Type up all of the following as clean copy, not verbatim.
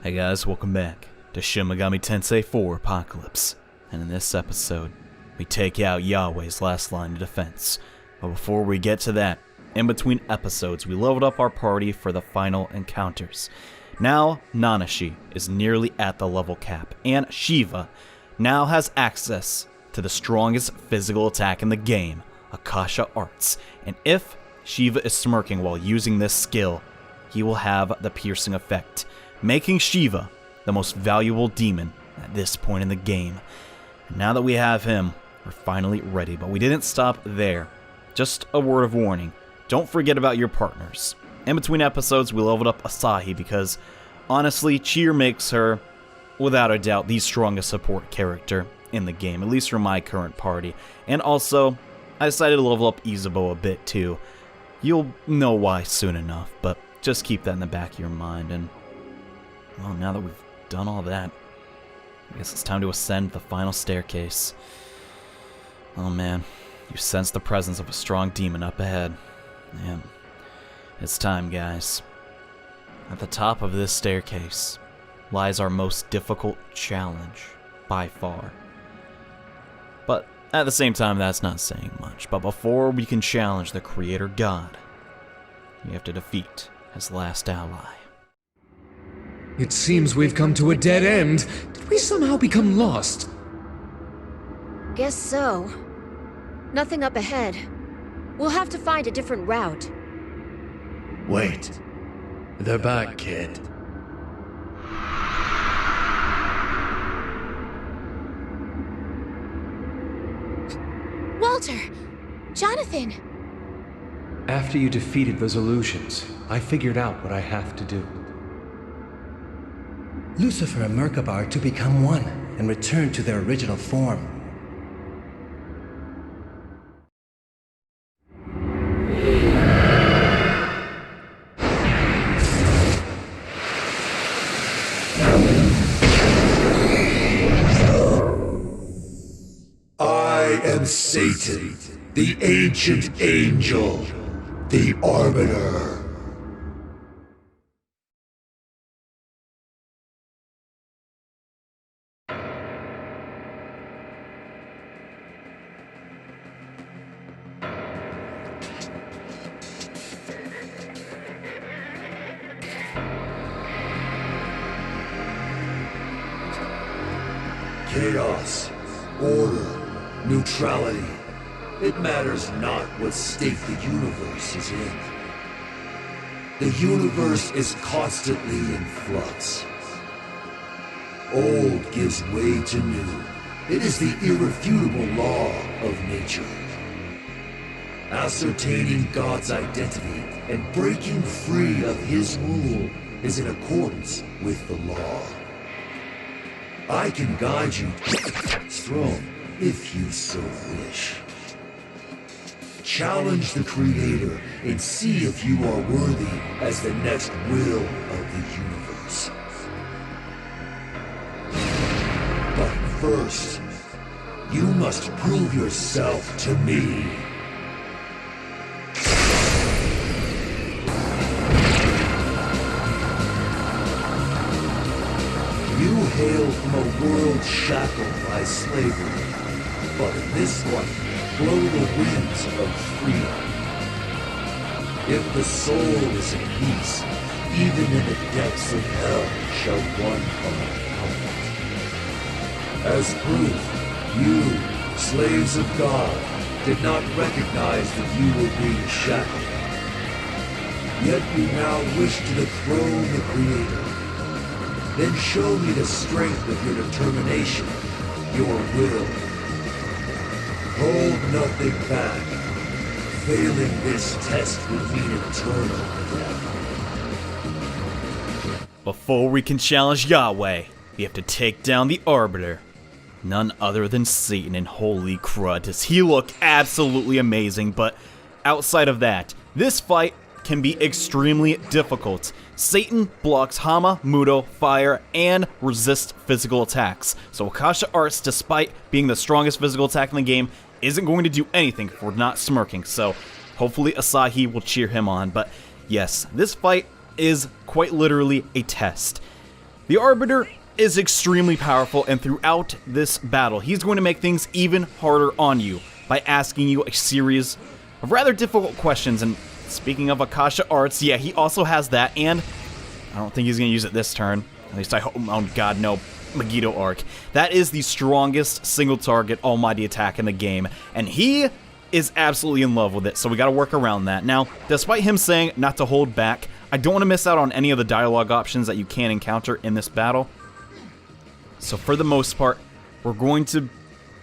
Hey guys, welcome back to Shin Megami Tensei 4 Apocalypse. And in this episode, we take out Yahweh's last line of defense. But before we get to that, in between episodes, we leveled up our party for the final encounters. Now, Nanashi is nearly at the level cap, and Shiva now has access to the strongest physical attack in the game, Akasha Arts. And if Shiva is smirking while using this skill, he will have the piercing effect, making Shiva the most valuable demon at this point in the game. And now that we have him, we're finally ready, but we didn't stop there. Just a word of warning, don't forget about your partners. In between episodes, we leveled up Asahi because, honestly, Cheer makes her, without a doubt, the strongest support character in the game, at least for my current party. And also, I decided to level up Izubo a bit too. You'll know why soon enough, but just keep that in the back of your mind. And well, now that we've done all that, I guess it's time to ascend the final staircase. Oh man, you sense the presence of a strong demon up ahead. Yeah, it's time, guys. At the top of this staircase lies our most difficult challenge, by far. But at the same time, that's not saying much. But before we can challenge the Creator God, we have to defeat his last ally. It seems we've come to a dead end. Did we somehow become lost? Guess so. Nothing up ahead. We'll have to find a different route. Wait. They're back, kid. Walter! Jonathan! After you defeated those illusions, I figured out what I have to do. Lucifer and Merkaba are to become one and return to their original form. I am Satan, the ancient angel, the Arbiter. Chaos, order, neutrality. It matters not what state the universe is in. The universe is constantly in flux. Old gives way to new. It is the irrefutable law of nature. Ascertaining God's identity and breaking free of his rule is in accordance with the law. I can guide you to God's throne if you so wish. Challenge the Creator and see if you are worthy as the next will of the universe. But first, you must prove yourself to me. You hail from a world shackled by slavery, but in this one, blow the winds of freedom. If the soul is at peace, even in the depths of hell shall one come out. As proof, you, slaves of God, did not recognize that you were being shackled. Yet you now wish to dethrone the Creator. Then show me the strength of your determination, your will. Hold nothing back. Failing this test would mean eternal death. Before we can challenge Yahweh, we have to take down the Arbiter. None other than Satan, and holy crud, does he look absolutely amazing. But outside of that, this fight can be extremely difficult. Satan blocks Hama, Mudo, fire, and resists physical attacks. So Akasha Arts, despite being the strongest physical attack in the game, isn't going to do anything for not smirking. So hopefully Asahi will cheer him on. But yes, this fight is quite literally a test. The Arbiter is extremely powerful, and throughout this battle, he's going to make things even harder on you by asking you a series of rather difficult questions. And speaking of Akasha Arts, yeah, he also has that, and I don't think he's going to use it this turn. At least I hope. Oh god, no. Megiddo Arc. That is the strongest single target almighty attack in the game, and he is absolutely in love with it, so we gotta work around that. Now, despite him saying not to hold back, I don't want to miss out on any of the dialogue options that you can encounter in this battle. So for the most part, we're going to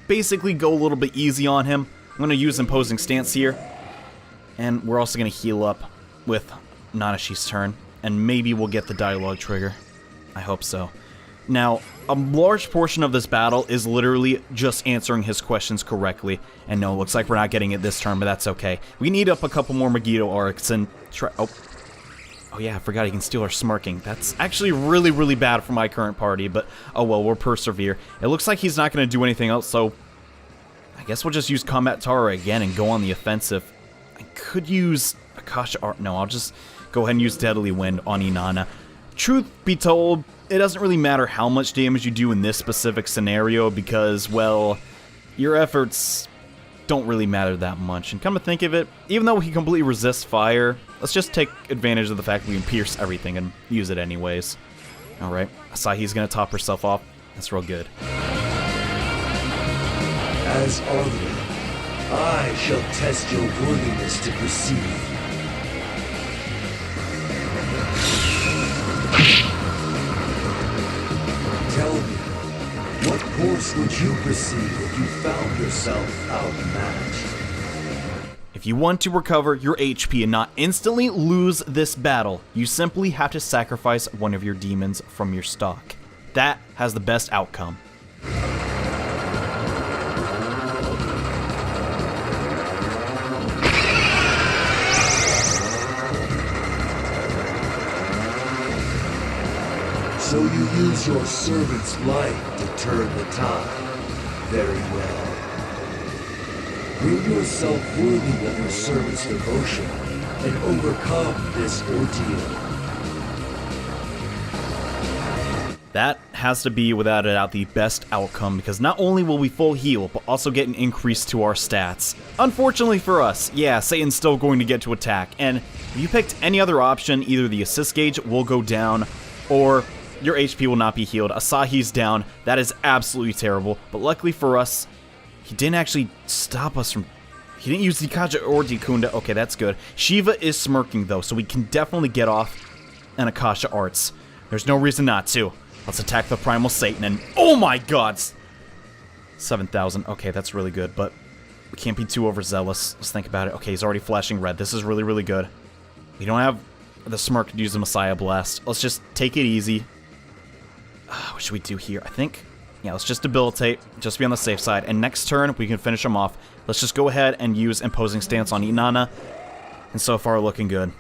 basically go a little bit easy on him. I'm going to use Imposing Stance here, and we're also going to heal up with Nanashi's turn, and maybe we'll get the dialogue trigger. I hope so. Now, a large portion of this battle is literally just answering his questions correctly. And no, looks like we're not getting it this turn, but that's okay. We need up a couple more Megiddo arcs and try... Oh yeah, I forgot he can steal our smirking. That's actually really, really bad for my current party, but oh well, we'll persevere. It looks like he's not going to do anything else, so I guess we'll just use Combat Tara again and go on the offensive. I could use Akasha Art. No, I'll just go ahead and use Deadly Wind on Inanna. Truth be told, it doesn't really matter how much damage you do in this specific scenario because, well, your efforts don't really matter that much. And come to think of it, even though he completely resists fire, let's just take advantage of the fact that we can pierce everything and use it anyways. Alright, Asahi's gonna top herself off. That's real good. As Arbiter, I shall test your worthiness to proceed. Tell me, what course would you proceed if you found yourself outmatched? If you want to recover your HP and not instantly lose this battle, you simply have to sacrifice one of your demons from your stock. That has the best outcome. So you use your servant's life to turn the tide. Very well. Prove yourself worthy of your servant's devotion and overcome this ordeal. That has to be, without a doubt, the best outcome, because not only will we full heal, but also get an increase to our stats. Unfortunately for us, yeah, Satan's still going to get to attack, and if you picked any other option, either the assist gauge will go down, or your HP will not be healed. Asahi's down. That is absolutely terrible, but luckily for us, he didn't actually stop us from... He didn't use Dikaja or Dikunda. Okay, that's good. Shiva is smirking, though, so we can definitely get off an Akasha Arts. There's no reason not to. Let's attack the Primal Satan and... Oh my god! 7,000. Okay, that's really good, but we can't be too overzealous. Let's think about it. Okay, he's already flashing red. This is really, really good. We don't have the smirk to use the Messiah Blast. Let's just take it easy. What should we do here? I think... Yeah, let's just debilitate, just be on the safe side. And next turn, we can finish him off. Let's just go ahead and use Imposing Stance on Inanna. And so far, looking good.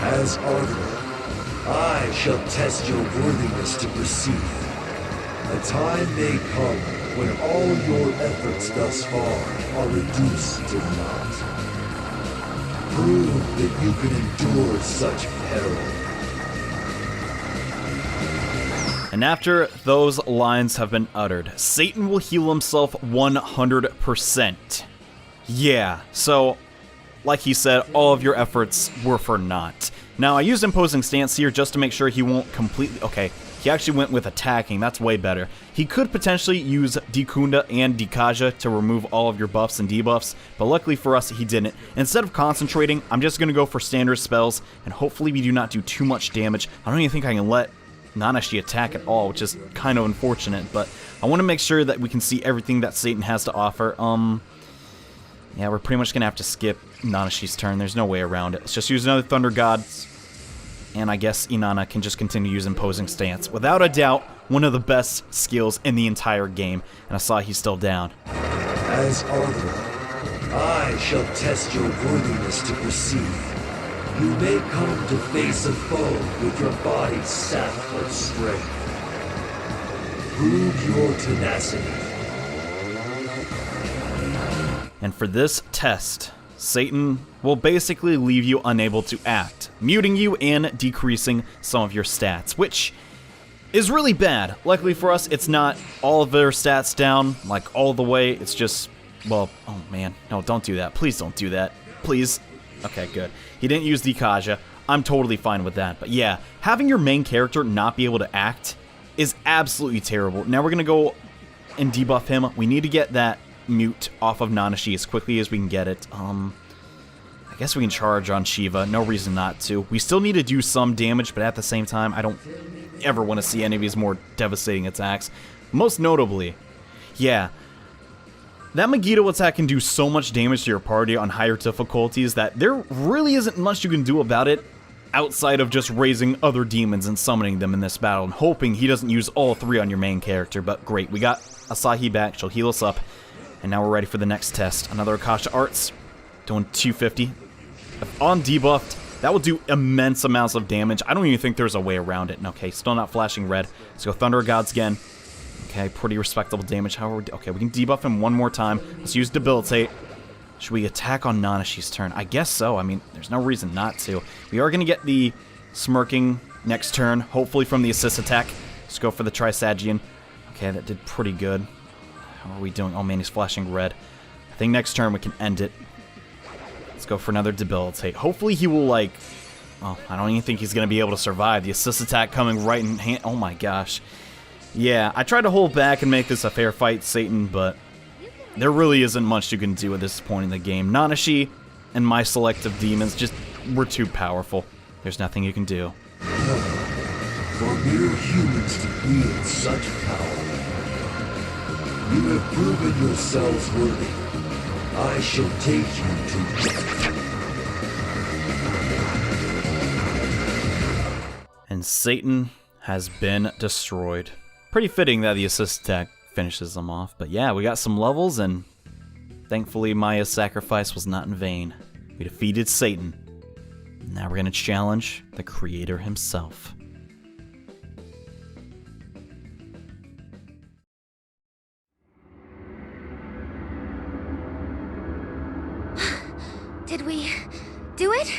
As Arbiter, I shall test your worthiness to proceed. A time may come when all your efforts thus far are reduced to naught. Prove that you can endure such peril. And after those lines have been uttered, Satan will heal himself 100%. Yeah, so, like he said, all of your efforts were for naught. Now, I used Imposing Stance here just to make sure he won't completely... Okay, he actually went with attacking, that's way better. He could potentially use Dikunda and Dikaja to remove all of your buffs and debuffs, but luckily for us, he didn't. Instead of concentrating, I'm just going to go for standard spells, and hopefully we do not do too much damage. I don't even think I can let Nanashi attack at all, which is kind of unfortunate, but I want to make sure that we can see everything that Satan has to offer. Yeah, we're pretty much going to have to skip Nanashi's turn. There's no way around it. Let's just use another Thunder God, and I guess Inanna can just continue to use Imposing Stance. Without a doubt, one of the best skills in the entire game, and I saw he's still down. As Arbiter, I shall test your worthiness to proceed. You may come to face a foe with your body sapped of strength. Prove your tenacity. And for this test, Satan will basically leave you unable to act, muting you and decreasing some of your stats, which is really bad. Luckily for us, it's not all of their stats down, like all the way. It's just, well, oh man, no, don't do that. Please don't do that. Please. Okay, good. He didn't use Dikaja. I'm totally fine with that. But yeah, having your main character not be able to act is absolutely terrible. Now we're going to go and debuff him. We need to get that mute off of Nanashi as quickly as we can get it. I guess we can charge on Shiva. No reason not to. We still need to do some damage, but at the same time, I don't ever want to see any of these more devastating attacks. Most notably, yeah, that Megiddo attack can do so much damage to your party on higher difficulties that there really isn't much you can do about it outside of just raising other demons and summoning them in this battle and hoping he doesn't use all 3 on your main character. But great, we got Asahi back. She'll heal us up. And now we're ready for the next test. Another Akasha Arts, doing 250. If on debuffed, that will do immense amounts of damage. I don't even think there's a way around it. Okay, still not flashing red. Let's go Thunder of Gods again. Okay, pretty respectable damage. Okay, we can debuff him one more time. Let's use Debilitate. Should we attack on Nanashi's turn? I guess so. I mean, there's no reason not to. We are going to get the Smirking next turn, hopefully from the assist attack. Let's go for the Trisagian. Okay, that did pretty good. How are we doing? Oh man, he's flashing red. I think next turn we can end it. Let's go for another Debilitate. Hopefully he will, like... Oh, I don't even think he's going to be able to survive. The assist attack coming right in hand. Oh my gosh. Yeah, I tried to hold back and make this a fair fight, Satan, but there really isn't much you can do at this point in the game. Nanashi and my selective demons just were too powerful. There's nothing you can do. For mere humans to wield such power, you have proven yourselves worthy. I shall take you to... And Satan has been destroyed. Pretty fitting that the assist attack finishes them off. But yeah, we got some levels, and thankfully Maya's sacrifice was not in vain. We defeated Satan. Now we're going to challenge the creator himself. Did we do it?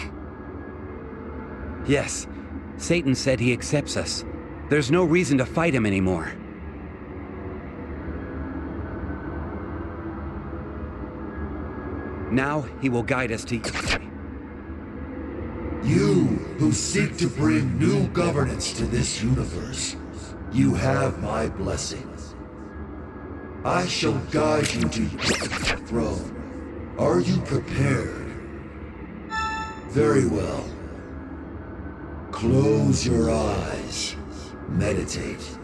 Yes. Satan said he accepts us. There's no reason to fight him anymore. Now he will guide us to... You who seek to bring new governance to this universe, you have my blessing. I shall guide you to your throne. Are you prepared? Very well. Close your eyes. Meditate.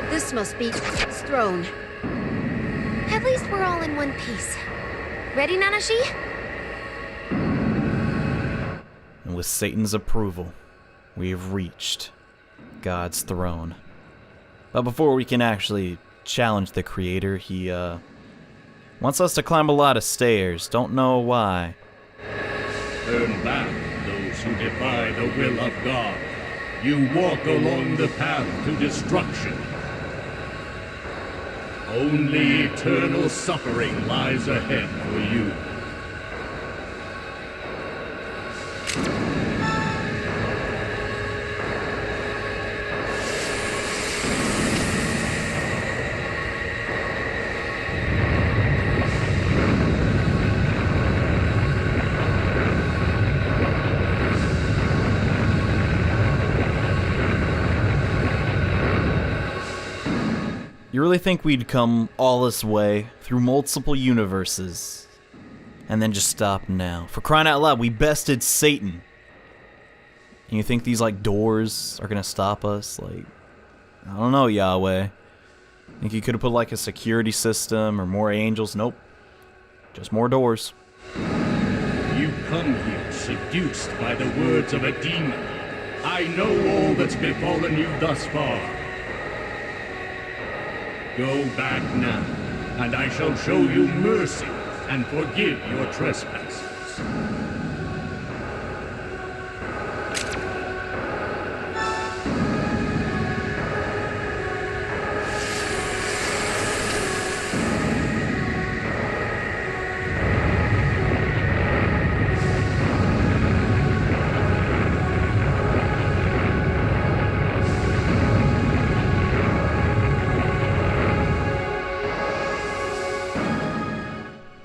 This must be its throne. At least we're all in one piece. Ready, Nanashi? And with Satan's approval, we have reached God's throne. But before we can actually challenge the creator, he wants us to climb a lot of stairs. Don't know why. Turn back, those who defy the will of God. You walk along the path to destruction. Only eternal suffering lies ahead for you. You really think we'd come all this way through multiple universes and then just stop now? For crying out loud, we bested Satan. And you think these like doors are gonna stop us? Like, I don't know, Yahweh. Think you could have put like a security system or more angels? Nope. Just more doors. You come here seduced by the words of a demon. I know all that's befallen you thus far. Go back now, and I shall show you mercy and forgive your trespasses.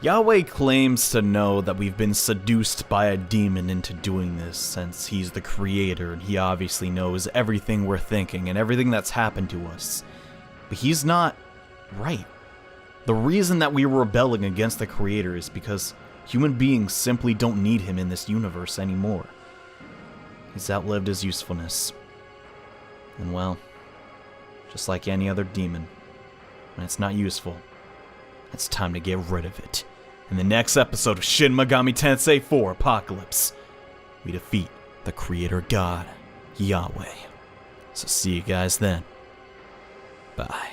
Yahweh claims to know that we've been seduced by a demon into doing this, since he's the creator and he obviously knows everything we're thinking and everything that's happened to us. But he's not right. The reason that we're rebelling against the creator is because human beings simply don't need him in this universe anymore. He's outlived his usefulness. And well, just like any other demon, when it's not useful, it's time to get rid of it. In the next episode of Shin Megami Tensei 4 Apocalypse, we defeat the creator god, Yahweh. So see you guys then. Bye.